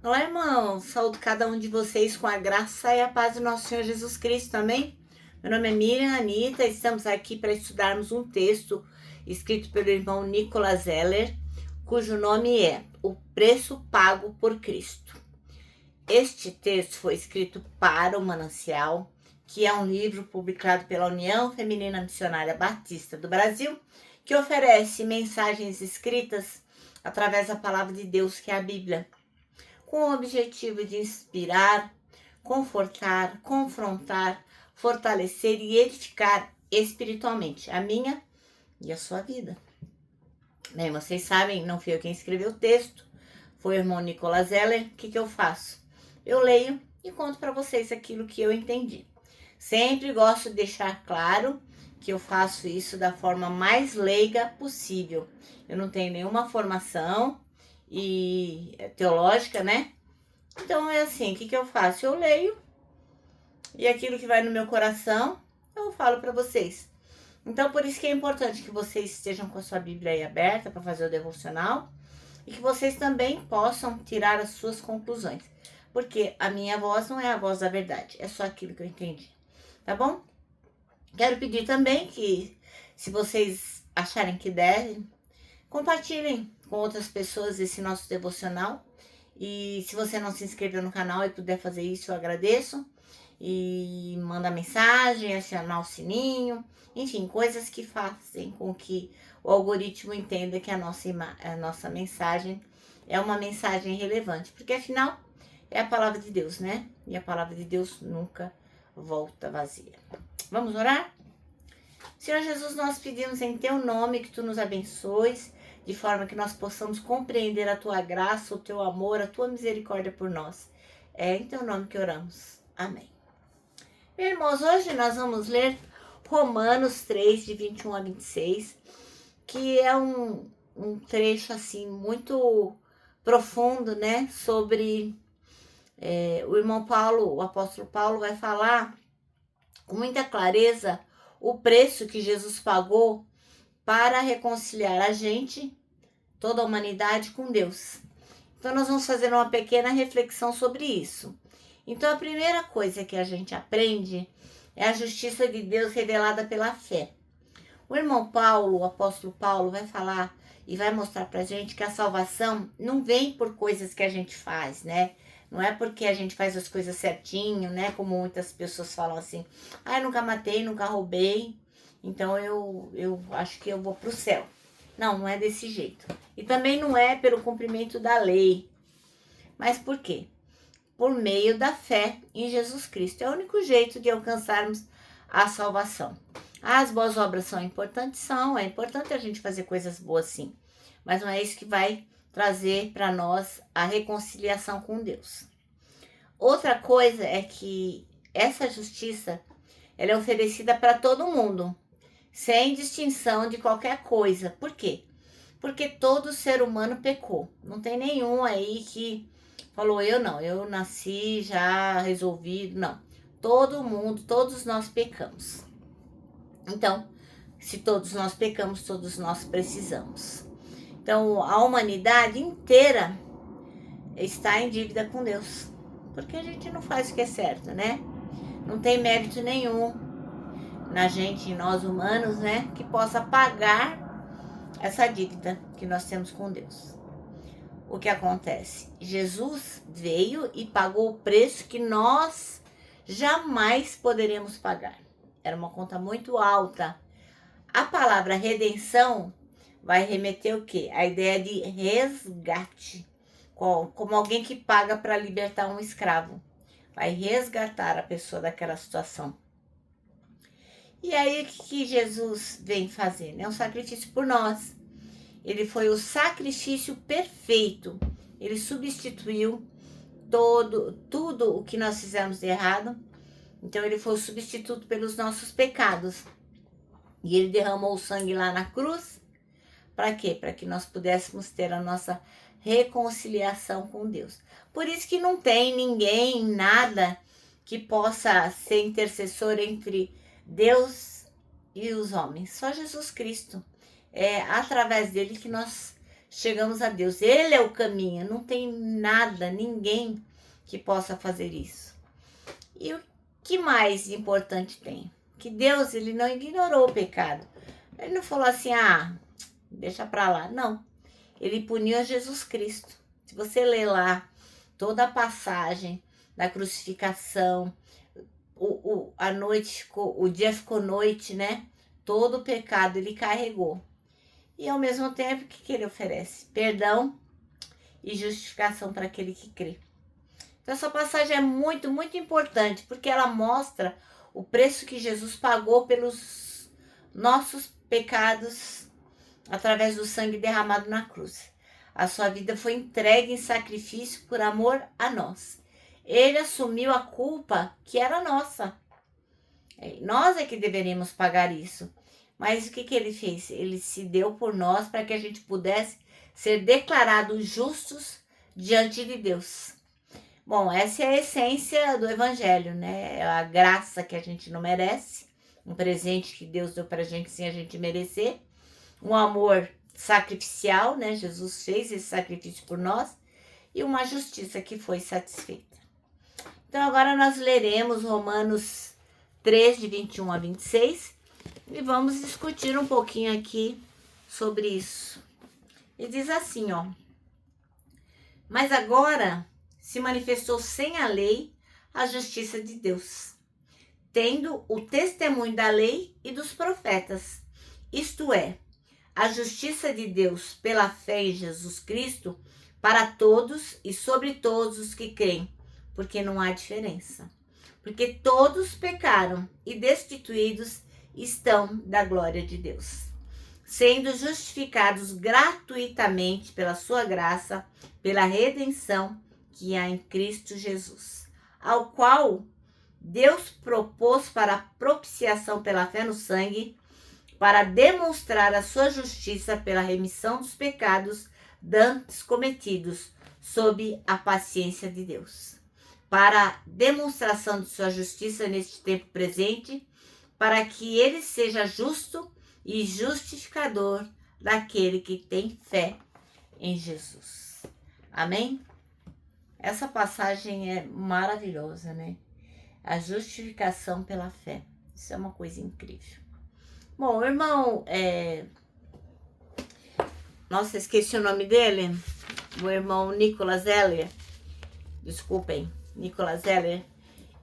Olá, irmãos. Saúdo cada um de vocês com a graça e a paz do nosso Senhor Jesus Cristo, amém? Meu nome é Miriam Anita, estamos aqui para estudarmos um texto escrito pelo irmão Nicholas Zeller, cujo nome é O Preço Pago por Cristo. Este texto foi escrito para o Manancial, que é um livro publicado pela União Feminina Missionária Batista do Brasil, que oferece mensagens escritas através da palavra de Deus, que é a Bíblia, com o objetivo de inspirar, confortar, confrontar, fortalecer e edificar espiritualmente a minha e a sua vida. Bem, vocês sabem, não fui eu quem escreveu o texto, foi o irmão Nicholas Zeller. O que eu faço? Eu leio e conto para vocês aquilo que eu entendi. Sempre gosto de deixar claro que eu faço isso da forma mais leiga possível. Eu não tenho nenhuma formação e teológica, né? Então é assim, o que eu faço? Eu leio e aquilo que vai no meu coração eu falo para vocês. Então por isso que é importante que vocês estejam com a sua Bíblia aí aberta para fazer o devocional e que vocês também possam tirar as suas conclusões. Porque a minha voz não é a voz da verdade, é só aquilo que eu entendi. Tá bom? Quero pedir também que, se vocês acharem que devem, compartilhem com outras pessoas esse nosso devocional. E se você não se inscreveu no canal e puder fazer isso, eu agradeço. E manda mensagem, acionar o sininho, enfim, coisas que fazem com que o algoritmo entenda que a nossa mensagem é uma mensagem relevante, porque afinal é a palavra de Deus, né? E a palavra de Deus nunca volta vazia. Vamos orar? Senhor Jesus, nós pedimos em teu nome que tu nos abençoes, de forma que nós possamos compreender a tua graça, o teu amor, a tua misericórdia por nós. É em teu nome que oramos. Amém. Irmãos, hoje nós vamos ler Romanos 3, de 21 a 26, que é um trecho assim muito profundo, né? Sobre o irmão Paulo, o apóstolo Paulo vai falar com muita clareza o preço que Jesus pagou para reconciliar a gente, toda a humanidade, com Deus. Então nós vamos fazer uma pequena reflexão sobre isso. Então a primeira coisa que a gente aprende é a justiça de Deus revelada pela fé. O irmão Paulo, o apóstolo Paulo, vai falar e vai mostrar pra gente que a salvação não vem por coisas que a gente faz, né? Não é porque a gente faz as coisas certinho, né? Como muitas pessoas falam assim, eu nunca matei, nunca roubei, então eu acho que eu vou pro céu. Não, não é desse jeito. E também não é pelo cumprimento da lei. Mas por quê? Por meio da fé em Jesus Cristo. É o único jeito de alcançarmos a salvação. As boas obras são importantes? São. É importante a gente fazer coisas boas, sim. Mas não é isso que vai trazer para nós a reconciliação com Deus. Outra coisa é que essa justiça ela é oferecida para todo mundo, sem distinção de qualquer coisa. Por quê? Porque todo ser humano pecou. Não tem nenhum aí que falou, eu nasci já resolvido. Não. Todo mundo, todos nós pecamos. Então, se todos nós pecamos, todos nós precisamos. Então, a humanidade inteira está em dívida com Deus. Porque a gente não faz o que é certo, né? Não tem mérito nenhum na gente, em nós humanos, né? Que possa pagar essa dívida que nós temos com Deus. O que acontece? Jesus veio e pagou o preço que nós jamais poderemos pagar. Era uma conta muito alta. A palavra redenção vai remeter o quê? A ideia de resgate, como alguém que paga para libertar um escravo. Vai resgatar a pessoa daquela situação. E aí o que Jesus vem fazer? É um sacrifício por nós. Ele foi o sacrifício perfeito. Ele substituiu tudo o que nós fizemos de errado. Então ele foi o substituto pelos nossos pecados. E ele derramou o sangue lá na cruz. Para quê? Para que nós pudéssemos ter a nossa reconciliação com Deus. Por isso que não tem ninguém, nada que possa ser intercessor entre Deus e os homens. Só Jesus Cristo. É através dele que nós chegamos a Deus. Ele é o caminho, não tem nada, ninguém que possa fazer isso. E o que mais importante tem? Que Deus, ele não ignorou o pecado. Ele não falou assim, deixa pra lá. Não, ele puniu a Jesus Cristo. Se você ler lá toda a passagem da crucificação, a noite ficou, o dia ficou noite, né? Todo o pecado ele carregou. E ao mesmo tempo, o que ele oferece? Perdão e justificação para aquele que crê. Então essa passagem é muito, muito importante, porque ela mostra o preço que Jesus pagou pelos nossos pecados através do sangue derramado na cruz. A sua vida foi entregue em sacrifício por amor a nós. Ele assumiu a culpa que era nossa. Nós é que deveríamos pagar isso. Mas o que ele fez? Ele se deu por nós para que a gente pudesse ser declarados justos diante de Deus. Bom, essa é a essência do evangelho, né? É a graça que a gente não merece, um presente que Deus deu pra gente sem a gente merecer, um amor sacrificial, né? Jesus fez esse sacrifício por nós, e uma justiça que foi satisfeita. Então agora nós leremos Romanos 3, de 21 a 26, e vamos discutir um pouquinho aqui sobre isso. E diz assim, mas agora se manifestou sem a lei a justiça de Deus, tendo o testemunho da lei e dos profetas, isto é, a justiça de Deus pela fé em Jesus Cristo para todos e sobre todos os que creem, porque não há diferença. Porque todos pecaram e destituídos estão da glória de Deus, sendo justificados gratuitamente pela sua graça, pela redenção que há em Cristo Jesus, ao qual Deus propôs para propiciação pela fé no sangue, para demonstrar a sua justiça pela remissão dos pecados dantes cometidos sob a paciência de Deus, para a demonstração de sua justiça neste tempo presente, para que ele seja justo e justificador daquele que tem fé em Jesus. Amém? Essa passagem é maravilhosa, né? A justificação pela fé. Isso é uma coisa incrível. Bom, o irmão... Nossa, esqueci o nome dele. O irmão Nicolas Zeller. Desculpem, Nicolas Zeller.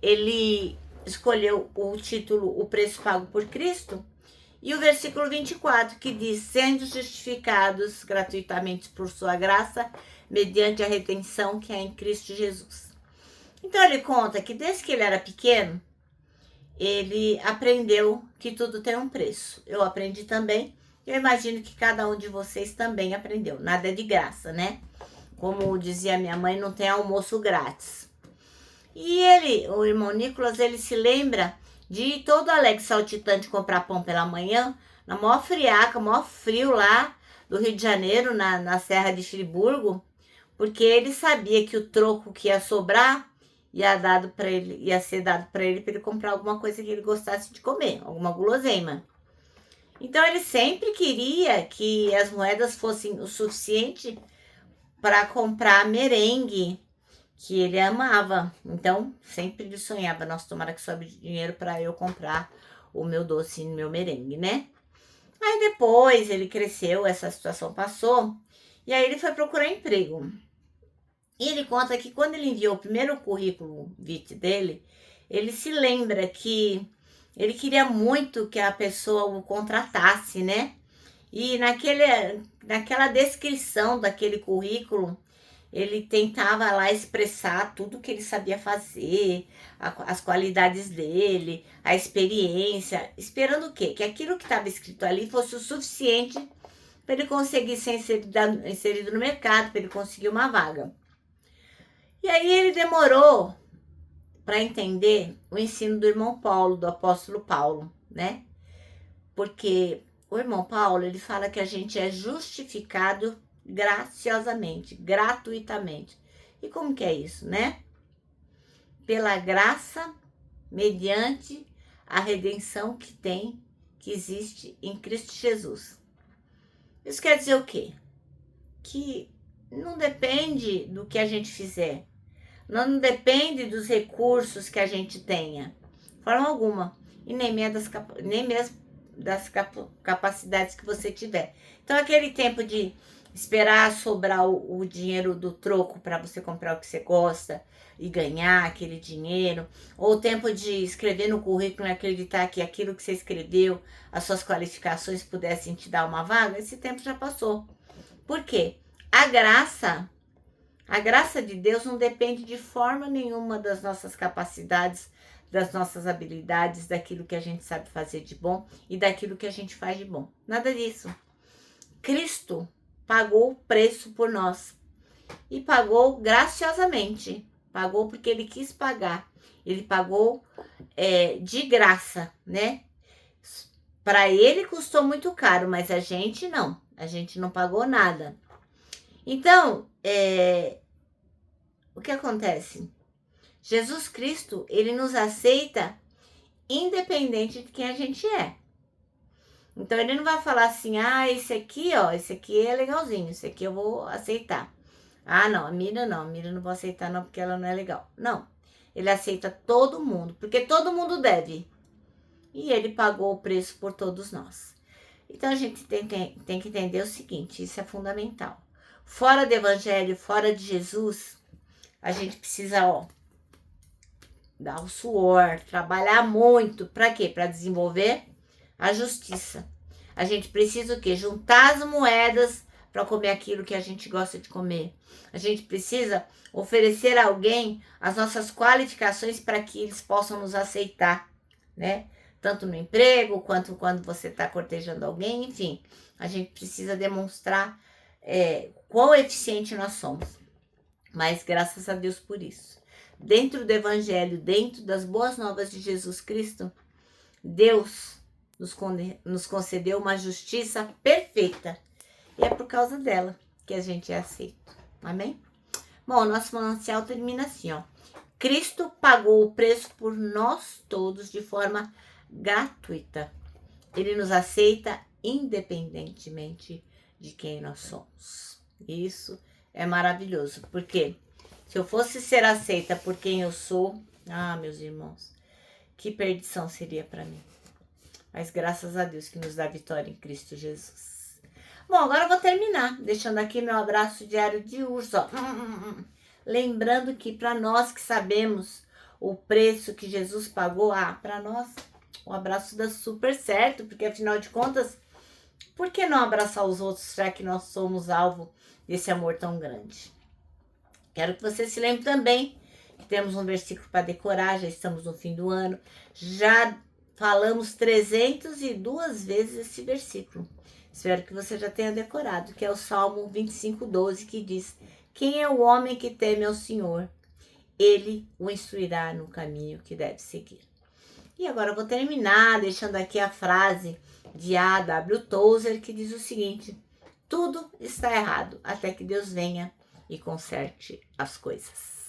Ele escolheu o título O Preço Pago por Cristo. E o versículo 24, que diz, sendo justificados gratuitamente por sua graça, mediante a redenção que há em Cristo Jesus. Então ele conta que desde que ele era pequeno, ele aprendeu que tudo tem um preço. Eu aprendi também, eu imagino que cada um de vocês também aprendeu. Nada é de graça, né? Como dizia minha mãe, não tem almoço grátis. E ele, o irmão Nicolas, ele se lembra de ir todo alegre, saltitante, comprar pão pela manhã, na maior friaca, maior frio lá do Rio de Janeiro, na Serra de Friburgo, porque ele sabia que o troco que ia sobrar ia ser dado para ele comprar alguma coisa que ele gostasse de comer, alguma guloseima. Então ele sempre queria que as moedas fossem o suficiente para comprar merengue, que ele amava. Então sempre ele sonhava, nossa, tomara que sobre dinheiro para eu comprar o meu doce, o meu merengue, né? Aí depois ele cresceu, essa situação passou, e aí ele foi procurar emprego. E ele conta que quando ele enviou o primeiro currículo vitae dele, ele se lembra que ele queria muito que a pessoa o contratasse, né? E naquela descrição daquele currículo, ele tentava lá expressar tudo que ele sabia fazer, as qualidades dele, a experiência, esperando o quê? Que aquilo que estava escrito ali fosse o suficiente para ele conseguir ser inserido no mercado, para ele conseguir uma vaga. E aí ele demorou para entender o ensino do irmão Paulo, do apóstolo Paulo, né? Porque o irmão Paulo, ele fala que a gente é justificado graciosamente, gratuitamente. E como que é isso, né? Pela graça, mediante a redenção que existe em Cristo Jesus. Isso quer dizer o quê? que não depende do que a gente fizer. Não depende dos recursos que a gente tenha. De forma alguma. E nem mesmo das capacidades que você tiver. Então, aquele tempo de esperar sobrar o dinheiro do troco para você comprar o que você gosta e ganhar aquele dinheiro, ou o tempo de escrever no currículo e acreditar que aquilo que você escreveu, as suas qualificações pudessem te dar uma vaga, esse tempo já passou. Por quê? A graça de Deus não depende de forma nenhuma das nossas capacidades, das nossas habilidades, daquilo que a gente sabe fazer de bom e daquilo que a gente faz de bom. Nada disso. Cristo pagou o preço por nós e pagou graciosamente. Pagou porque ele quis pagar. Ele pagou de graça, né? Para ele custou muito caro, mas a gente não. A gente não pagou nada. Então, o que acontece? Jesus Cristo, ele nos aceita independente de quem a gente é. Então, ele não vai falar assim, esse aqui é legalzinho, esse aqui eu vou aceitar. Não, a Miriam não vou aceitar não, porque ela não é legal. Não, ele aceita todo mundo, porque todo mundo deve. E ele pagou o preço por todos nós. Então, a gente tem que entender o seguinte, isso é fundamental. Fora do evangelho, fora de Jesus, a gente precisa, dar o suor, trabalhar muito. Para quê? Para desenvolver a justiça. A gente precisa o quê? Juntar as moedas para comer aquilo que a gente gosta de comer. A gente precisa oferecer a alguém as nossas qualificações para que eles possam nos aceitar, né? Tanto no emprego, quanto quando você está cortejando alguém, enfim. A gente precisa demonstrar quão eficiente nós somos. Mas graças a Deus por isso. Dentro do evangelho, dentro das boas novas de Jesus Cristo, Deus nos concedeu uma justiça perfeita. E é por causa dela que a gente é aceito. Amém? Bom, o nosso manancial termina assim, Cristo pagou o preço por nós todos de forma gratuita. Ele nos aceita independentemente de quem nós somos. Isso é maravilhoso, porque se eu fosse ser aceita por quem eu sou, meus irmãos, que perdição seria para mim. Mas graças a Deus que nos dá vitória em Cristo Jesus. Bom, agora eu vou terminar, deixando aqui meu abraço diário de urso, Lembrando que para nós que sabemos o preço que Jesus pagou, para nós o abraço dá super certo, porque afinal de contas, por que não abraçar os outros, já que nós somos alvo desse amor tão grande? Quero que você se lembre também que temos um versículo para decorar, já estamos no fim do ano, já falamos 302 vezes esse versículo. Espero que você já tenha decorado, que é o Salmo 25:12, que diz: quem é o homem que teme ao Senhor? Ele o instruirá no caminho que deve seguir. E agora eu vou terminar deixando aqui a frase de A.W. Tozer, que diz o seguinte: tudo está errado até que Deus venha e conserte as coisas.